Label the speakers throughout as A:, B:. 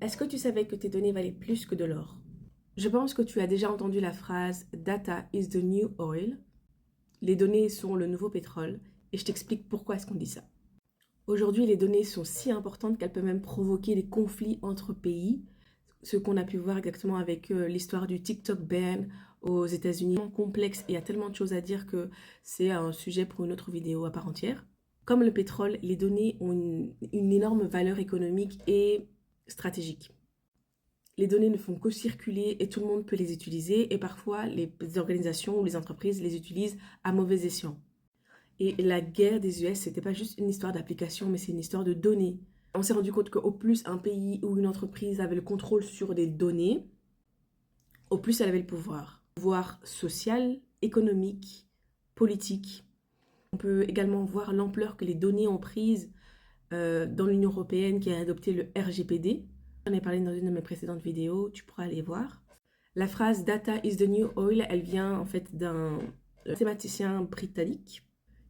A: Est-ce que tu savais que tes données valaient plus que de l'or? Je pense que tu as déjà entendu la phrase Data is the new oil. Les données sont le nouveau pétrole et je t'explique pourquoi est-ce qu'on dit ça. Aujourd'hui, les données sont si importantes qu'elles peuvent même provoquer des conflits entre pays, ce qu'on a pu voir exactement avec l'histoire du TikTok ban aux États-Unis. C'est tellement complexe et il y a tellement de choses à dire que c'est un sujet pour une autre vidéo à part entière. Comme le pétrole, les données ont une énorme valeur économique et stratégique. Les données ne font que circuler et tout le monde peut les utiliser et parfois les organisations ou les entreprises les utilisent à mauvais escient. Et la guerre des US, c'était pas juste une histoire d'application, mais c'est une histoire de données. On s'est rendu compte qu'au plus un pays ou une entreprise avait le contrôle sur des données, au plus elle avait le pouvoir. Pouvoir social, économique, politique. On peut également voir l'ampleur que les données ont prise dans l'Union européenne qui a adopté le RGPD. J'en ai parlé dans une de mes précédentes vidéos, tu pourras aller voir. La phrase Data is the new oil, elle vient en fait d'un mathématicien britannique.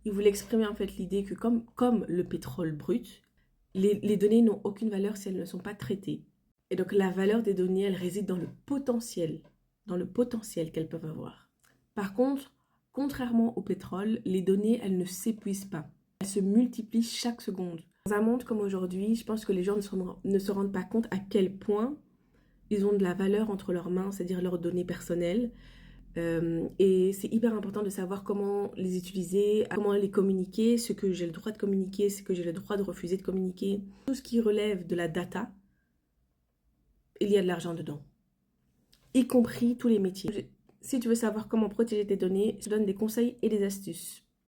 A: Il voulait exprimer en fait l'idée que comme le pétrole brut, les données n'ont aucune valeur si elles ne sont pas traitées. Et donc la valeur des données, elle réside dans le potentiel qu'elles peuvent avoir. Par contre, contrairement au pétrole, les données, elles ne s'épuisent pas. Elles se multiplient chaque seconde. Dans un monde comme aujourd'hui, je pense que les gens ne se rendent pas compte à quel point ils ont de la valeur entre leurs mains, c'est-à-dire leurs données personnelles. Et c'est hyper important de savoir comment les utiliser, comment les communiquer, ce que j'ai le droit de communiquer, ce que j'ai le droit de refuser de communiquer. Tout ce qui relève de la data, il y a de l'argent dedans, y compris tous les métiers. Si tu veux savoir comment protéger tes données, je te donne des conseils et des astuces.